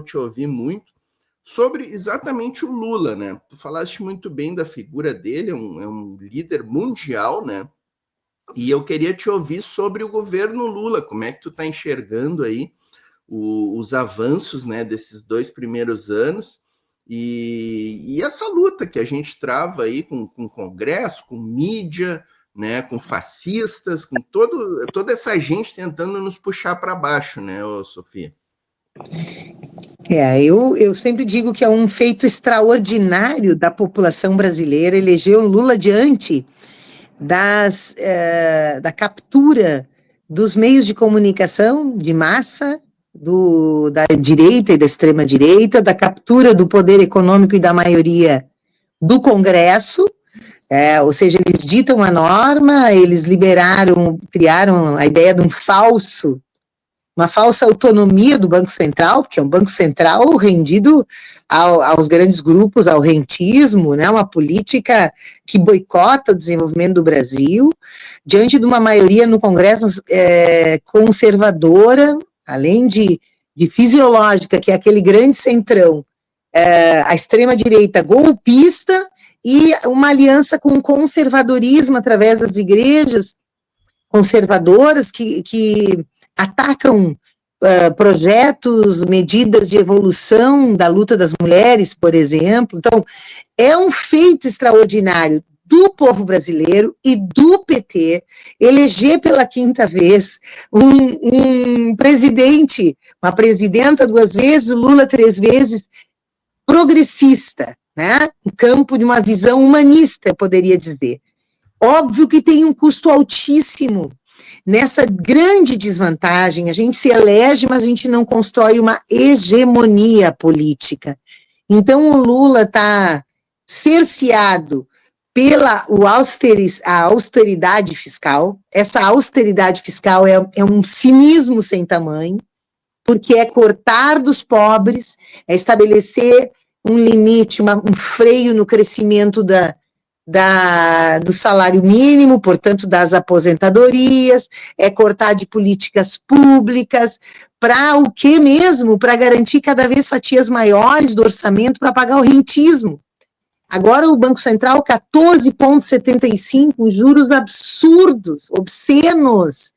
te ouvir muito sobre exatamente o Lula, né? Tu falaste muito bem da figura dele, é um líder mundial, né? E eu queria te ouvir sobre o governo Lula, como é que tu está enxergando aí os avanços, né, desses 2 primeiros anos e essa luta que a gente trava aí com o Congresso, com mídia, né, com fascistas, com toda essa gente tentando nos puxar para baixo, né, Sofia? Eu sempre digo que é um feito extraordinário da população brasileira eleger o Lula diante da captura dos meios de comunicação de massa, da direita e da extrema-direita, da captura do poder econômico e da maioria do Congresso, ou seja, eles ditam a norma, eles criaram a ideia de uma falsa autonomia do Banco Central, porque é um Banco Central rendido aos grandes grupos, ao rentismo, né, uma política que boicota o desenvolvimento do Brasil, diante de uma maioria no Congresso conservadora, além de fisiológica, que é aquele grande centrão, a extrema-direita golpista, e uma aliança com o conservadorismo através das igrejas conservadoras que atacam projetos, medidas de evolução da luta das mulheres, por exemplo. Então, é um feito extraordinário do povo brasileiro e do PT eleger pela 5ª vez um presidente, uma presidenta 2 vezes, o Lula 3 vezes, progressista, né? No campo de uma visão humanista, eu poderia dizer. Óbvio que tem um custo altíssimo nessa grande desvantagem. A gente se elege, mas a gente não constrói uma hegemonia política. Então, o Lula está cerceado pela a austeridade fiscal. Essa austeridade fiscal é um cinismo sem tamanho, porque é cortar dos pobres, é estabelecer um limite, um freio no crescimento do salário mínimo, portanto, das aposentadorias, é cortar de políticas públicas, para o que mesmo? Para garantir cada vez fatias maiores do orçamento para pagar o rentismo. Agora o Banco Central, 14,75, juros absurdos, obscenos,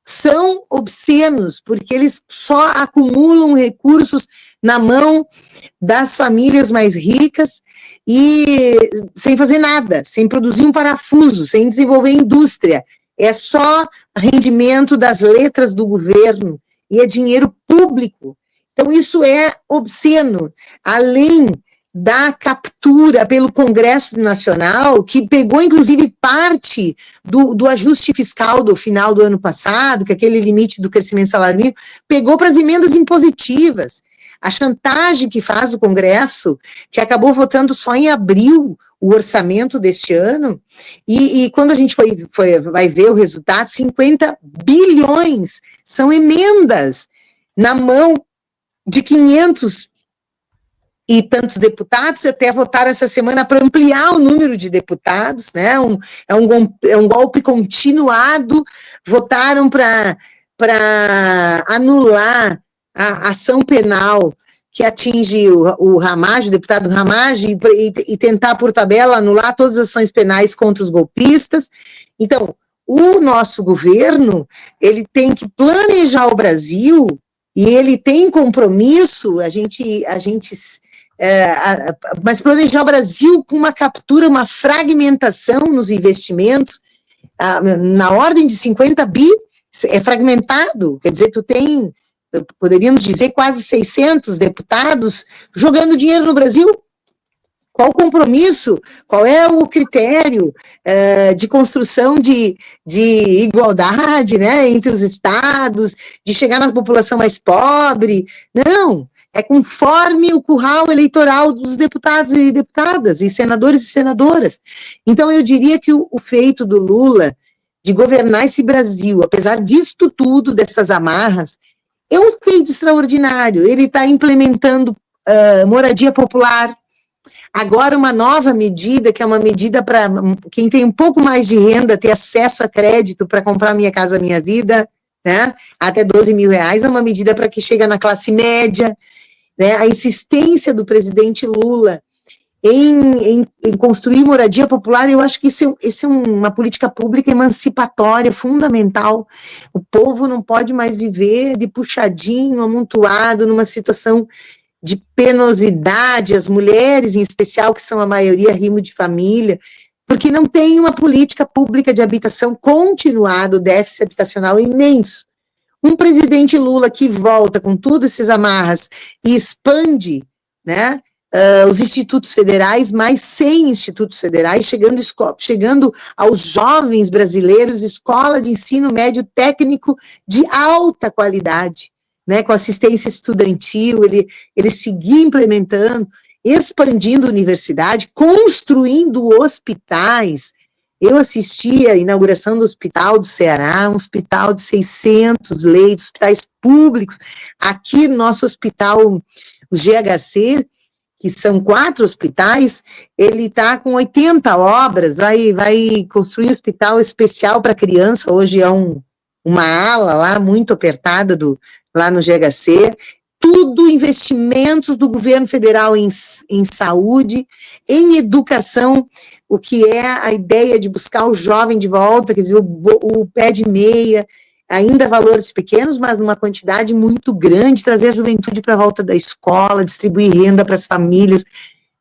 são obscenos, porque eles só acumulam recursos na mão das famílias mais ricas e sem fazer nada, sem produzir um parafuso, sem desenvolver indústria. É só rendimento das letras do governo e é dinheiro público. Então, isso é obsceno, além da captura pelo Congresso Nacional, que pegou, inclusive, parte do ajuste fiscal do final do ano passado, que aquele limite do crescimento salarial, pegou para as emendas impositivas. A chantagem que faz o Congresso, que acabou votando só em abril o orçamento deste ano, e quando a gente vai ver o resultado, 50 bilhões são emendas na mão de 500 e tantos deputados, até votaram essa semana para ampliar o número de deputados, né? É um golpe continuado, votaram para anular a ação penal que atinge o Ramagem, o deputado Ramagem, e tentar, por tabela, anular todas as ações penais contra os golpistas. Então, o nosso governo, ele tem que planejar o Brasil, e ele tem compromisso, mas planejar o Brasil com uma captura, uma fragmentação nos investimentos, na ordem de 50 bi, é fragmentado, quer dizer, poderíamos dizer, quase 600 deputados jogando dinheiro no Brasil. Qual o compromisso? Qual é o critério de construção de igualdade, né, entre os estados, de chegar na população mais pobre? Não, é conforme o curral eleitoral dos deputados e deputadas, e senadores e senadoras. Então, eu diria que o feito do Lula de governar esse Brasil, apesar disto tudo, dessas amarras, é um feito extraordinário. Ele está implementando moradia popular. Agora, uma nova medida, que é uma medida para quem tem um pouco mais de renda ter acesso a crédito para comprar Minha Casa Minha Vida, né? Até R$12 mil, é uma medida para que chega na classe média. né, a insistência do presidente Lula em construir moradia popular, eu acho que isso é uma política pública emancipatória, fundamental. O povo não pode mais viver de puxadinho, amontoado, numa situação de penosidade, as mulheres, em especial, que são a maioria, rimo de família, porque não tem uma política pública de habitação continuada, o déficit habitacional é imenso. Um presidente Lula que volta com todos esses amarras e expande, né, os institutos federais, mais 100 institutos federais, chegando aos jovens brasileiros, escola de ensino médio técnico de alta qualidade, né, com assistência estudantil, ele seguir implementando, expandindo a universidade, construindo hospitais. Eu assisti a inauguração do Hospital do Ceará, um hospital de 600 leitos, hospitais públicos. Aqui no nosso hospital, o GHC, que são 4 hospitais, ele está com 80 obras, vai construir um hospital especial para criança, hoje é uma ala lá muito apertada lá no GHC, tudo investimentos do governo federal em saúde, em educação, o que é a ideia de buscar o jovem de volta, quer dizer, o pé de meia, ainda valores pequenos, mas numa quantidade muito grande, trazer a juventude para a volta da escola, distribuir renda para as famílias,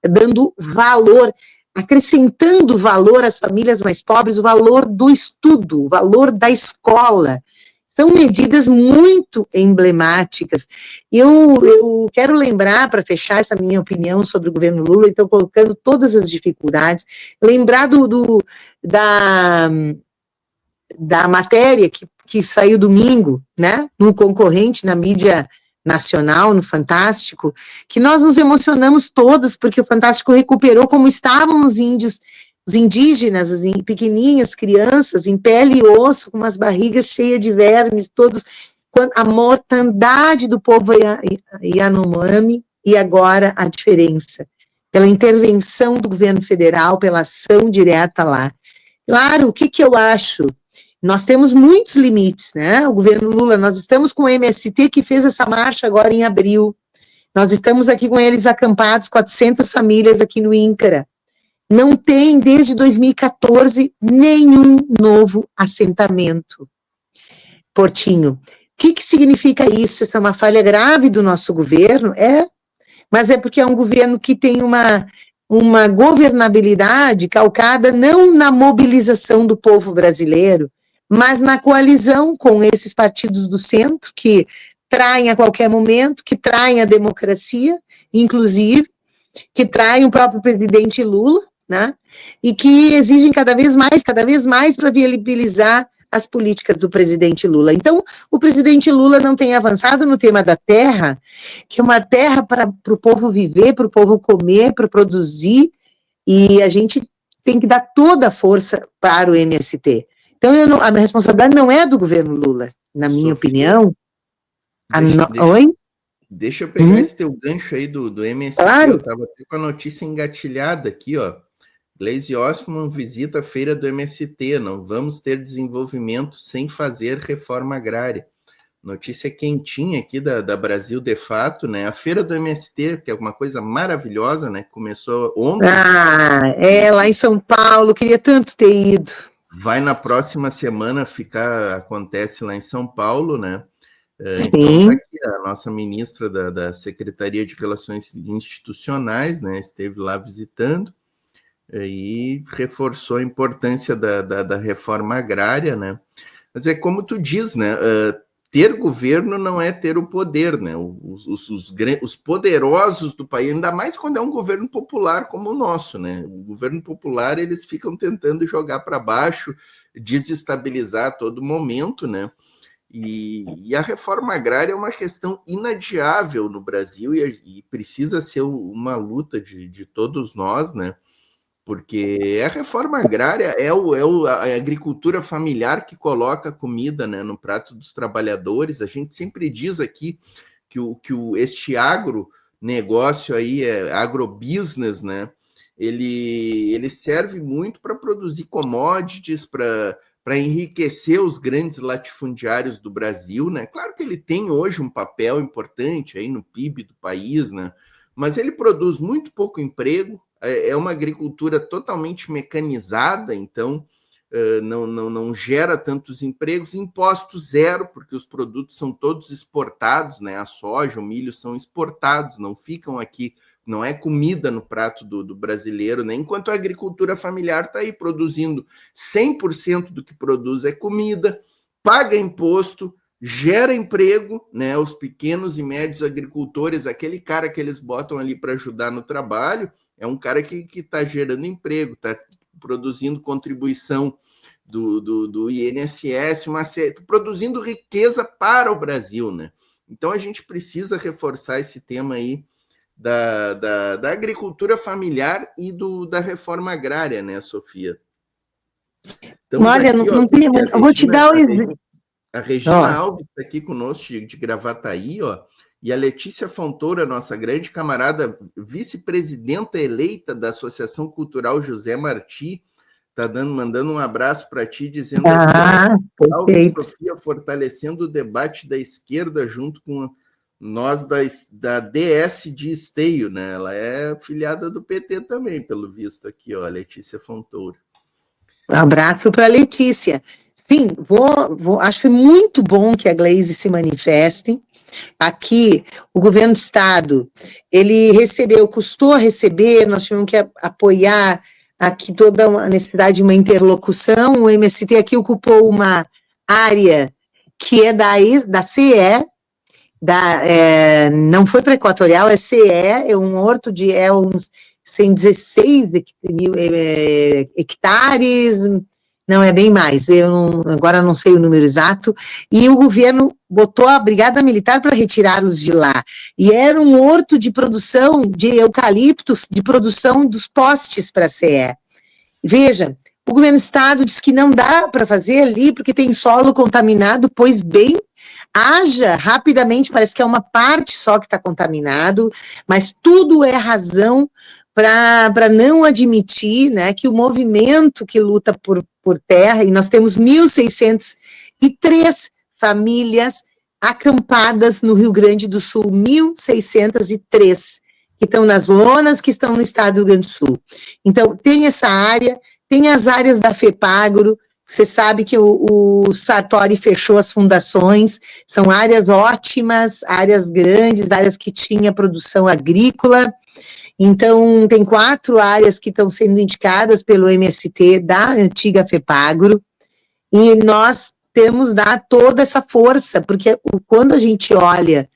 dando valor, acrescentando valor às famílias mais pobres, o valor do estudo, o valor da escola. São medidas muito emblemáticas. Eu quero lembrar, para fechar essa minha opinião sobre o governo Lula, então colocando todas as dificuldades, lembrar da matéria que saiu domingo, né, no concorrente, na mídia nacional, no Fantástico, que nós nos emocionamos todos, porque o Fantástico recuperou como estavam os índios, os indígenas, as pequenininhas crianças, em pele e osso, com umas barrigas cheias de vermes, todos, a mortandade do povo Yanomami, e agora a diferença, pela intervenção do governo federal, pela ação direta lá. Claro, o que eu acho? Nós temos muitos limites, né? O governo Lula, nós estamos com o MST, que fez essa marcha agora em abril, nós estamos aqui com eles acampados, 400 famílias aqui no INCRA. Não tem, desde 2014, nenhum novo assentamento. Portinho, o que significa isso? Isso é uma falha grave do nosso governo? Mas é porque é um governo que tem uma governabilidade calcada não na mobilização do povo brasileiro, mas na coalizão com esses partidos do centro, que traem a qualquer momento, que traem a democracia, inclusive, que traem o próprio presidente Lula, né, e que exigem cada vez mais para viabilizar as políticas do presidente Lula. Então, o presidente Lula não tem avançado no tema da terra, que é uma terra para o povo viver, para o povo comer, para produzir, e a gente tem que dar toda a força para o MST. Então, a minha responsabilidade não é do governo Lula, na minha opinião. Oi? Deixa eu pegar esse teu gancho aí do MST, claro. Eu estava até com a notícia engatilhada aqui, ó. Gleisi Hoffmann visita a feira do MST, não vamos ter desenvolvimento sem fazer reforma agrária. Notícia quentinha aqui da Brasil de Fato, né? A feira do MST, que é uma coisa maravilhosa, né? Começou ontem. Lá em São Paulo, queria tanto ter ido. Vai na próxima semana acontece lá em São Paulo, né? Então, tá aqui a nossa ministra da Secretaria de Relações Institucionais, né? Esteve lá visitando e reforçou a importância da reforma agrária, né? Mas é como tu diz, né? Ter governo não é ter o poder, né? Os poderosos do país, ainda mais quando é um governo popular como o nosso, né? O governo popular, eles ficam tentando jogar para baixo, desestabilizar a todo momento, né? E a reforma agrária é uma questão inadiável no Brasil e precisa ser uma luta de todos nós, né? Porque a reforma agrária é a agricultura familiar que coloca comida, né, no prato dos trabalhadores. A gente sempre diz aqui que este agronegócio aí, agrobusiness, né, ele serve muito para produzir commodities, para para enriquecer os grandes latifundiários do Brasil, né? Claro que ele tem hoje um papel importante aí no PIB do país, né? Mas ele produz muito pouco emprego, é uma agricultura totalmente mecanizada, então não gera tantos empregos, impostos zero, porque os produtos são todos exportados, né? A soja, o milho são exportados, não ficam aqui, não é comida no prato do brasileiro, né? Enquanto a agricultura familiar está aí produzindo 100% do que produz é comida, paga imposto, gera emprego, né? Os pequenos e médios agricultores, aquele cara que eles botam ali para ajudar no trabalho, é um cara que está gerando emprego, está produzindo contribuição do INSS, produzindo riqueza para o Brasil, né? Então a gente precisa reforçar esse tema aí da agricultura familiar e da reforma agrária, né, Sofia? Então, olha, aqui, não tem, eu vou te dar o exemplo. A Regina Alves está aqui conosco de Gravataí, ó, e a Letícia Fontoura, nossa grande camarada, vice-presidenta eleita da Associação Cultural José Martí, está mandando um abraço para ti, dizendo aqui, Sofia, fortalecendo o debate da esquerda junto com nós da DS de Esteio, né? Ela é filiada do PT também, pelo visto aqui, ó, Letícia Fontoura. Um abraço para a Letícia. Sim, acho muito bom que a Gleisi se manifeste. Aqui, o governo do estado, ele custou a receber, nós tivemos que apoiar aqui toda a necessidade de uma interlocução. O MST aqui ocupou uma área que é da CE, não foi para Equatorial, é CE, é um horto de uns 116 hectares, não é bem mais, agora não sei o número exato, e o governo botou a brigada militar para retirá-los de lá, e era um horto de produção de eucaliptos, de produção dos postes para a CE. Veja, o governo do estado diz que não dá para fazer ali, porque tem solo contaminado, pois bem, haja rapidamente, parece que é uma parte só que está contaminado, mas tudo é razão para não admitir, né, que o movimento que luta por terra, e nós temos 1.603 famílias acampadas no Rio Grande do Sul, 1.603, que estão nas lonas, que estão no estado do Rio Grande do Sul. Então, tem essa área, tem as áreas da FEPAGRO, você sabe que o Sartori fechou as fundações, são áreas ótimas, áreas grandes, áreas que tinha produção agrícola. Então, tem 4 áreas que estão sendo indicadas pelo MST da antiga FEPAGRO, e nós temos dar toda essa força, porque quando a gente olha,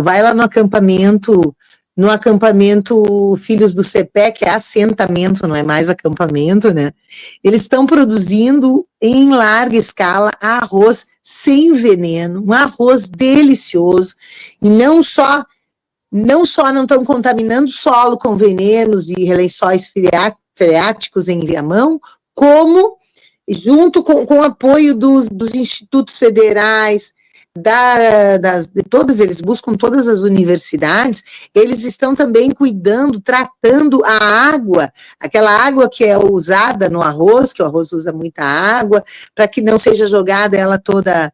vai lá no acampamento Filhos do Cepé, que é assentamento, não é mais acampamento, né? Eles estão produzindo em larga escala arroz sem veneno, um arroz delicioso, e não só não estão contaminando o solo com venenos e lençóis freáticos em Viamão, como, junto com o apoio dos institutos federais, eles buscam todas as universidades, eles estão também cuidando, tratando a água, aquela água que é usada no arroz, que o arroz usa muita água, para que não seja jogada ela toda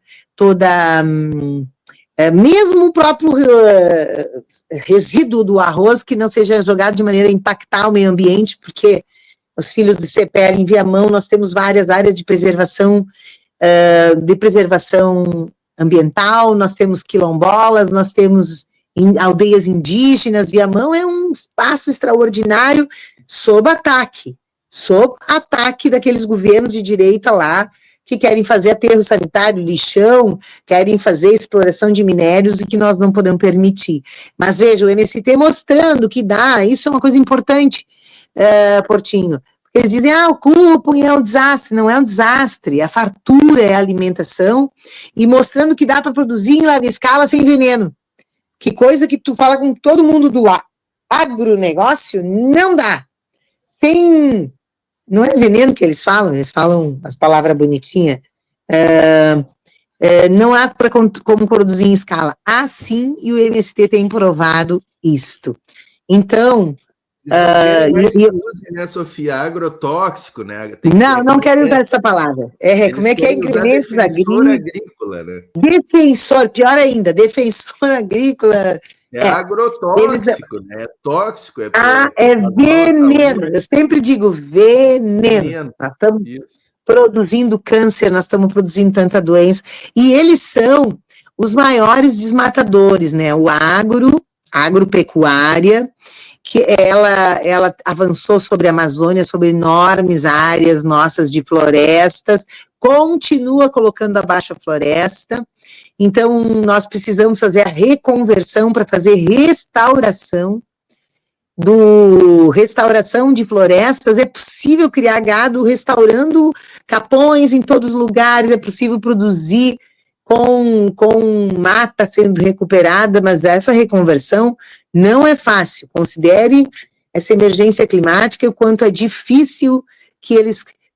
mesmo o próprio resíduo do arroz, que não seja jogado de maneira a impactar o meio ambiente, porque os Filhos do Cepé, em Viamão, nós temos várias áreas de preservação ambiental, nós temos quilombolas, nós temos aldeias indígenas. Viamão é um espaço extraordinário sob ataque daqueles governos de direita lá, que querem fazer aterro sanitário, lixão, querem fazer exploração de minérios e que nós não podemos permitir. Mas veja, o MST mostrando que dá, isso é uma coisa importante, Portinho. Eles dizem, ocupam e é um desastre. Não é um desastre, a fartura é a alimentação, e mostrando que dá para produzir em larga escala sem veneno. Que coisa que tu fala com todo mundo do agronegócio, não dá. Não é veneno que eles falam as palavras bonitinhas, não há como produzir em escala. Sim, e o MST tem provado isto. Então, mais que use, né, Sofia? Agrotóxico, né? Não quero usar essa palavra. Como é que é ingredientes agrícola, né? Defensor, pior ainda, defensor agrícola. Agrotóxico, né? É tóxico. É veneno. Eu sempre digo veneno. Nós estamos produzindo câncer, nós estamos produzindo tanta doença. E eles são os maiores desmatadores, né? O agropecuária, que ela avançou sobre a Amazônia, sobre enormes áreas nossas de florestas, continua colocando abaixo a floresta. Então, nós precisamos fazer a reconversão para fazer restauração de florestas. É possível criar gado restaurando capões em todos os lugares, é possível produzir com mata sendo recuperada, mas essa reconversão não é fácil. Considere essa emergência climática e o quanto é difícil que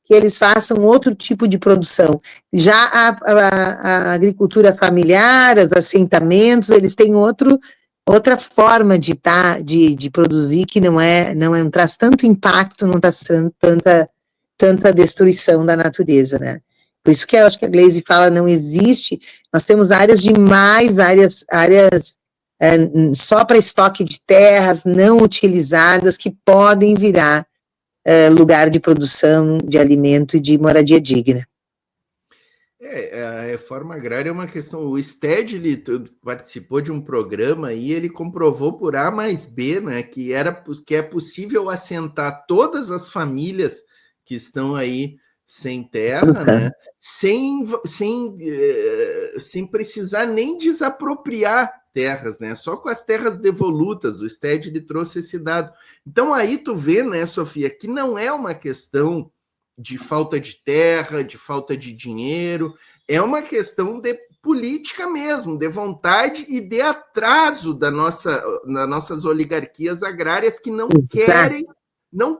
eles façam outro tipo de produção. Já a agricultura familiar, os assentamentos, eles têm outra forma de produzir que não traz tanto impacto, não traz tanta destruição da natureza, né? Por isso que eu acho que a Gleisi fala, não existe, nós temos áreas só para estoque de terras não utilizadas que podem virar lugar de produção de alimento e de moradia digna. A reforma agrária é uma questão. O Stedley participou de um programa e ele comprovou por A mais B, né, que é possível assentar todas as famílias que estão aí sem terra, né, sem precisar nem desapropriar terras, né, só com as terras devolutas. O Stedley trouxe esse dado. Então aí tu vê, né, Sofia, que não é uma questão de falta de terra, de falta de dinheiro, é uma questão de política mesmo, de vontade e de atraso das nossas oligarquias agrárias que não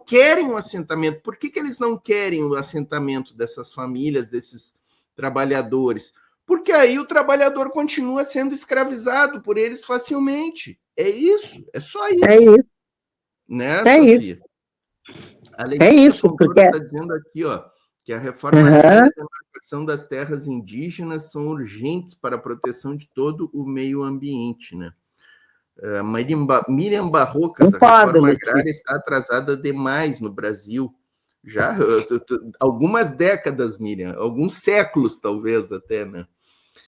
querem o assentamento. Por que eles não querem o assentamento dessas famílias, desses trabalhadores? Porque aí o trabalhador continua sendo escravizado por eles facilmente. É isso, é só isso. É isso. Né, Sofia? Isso, porque está dizendo aqui, ó, que a reforma agrária e a demarcação das terras indígenas são urgentes para a proteção de todo o meio ambiente, né? Miriam Barrocas, a reforma agrária está atrasada demais no Brasil. Já algumas décadas, Miriam, alguns séculos talvez até, né?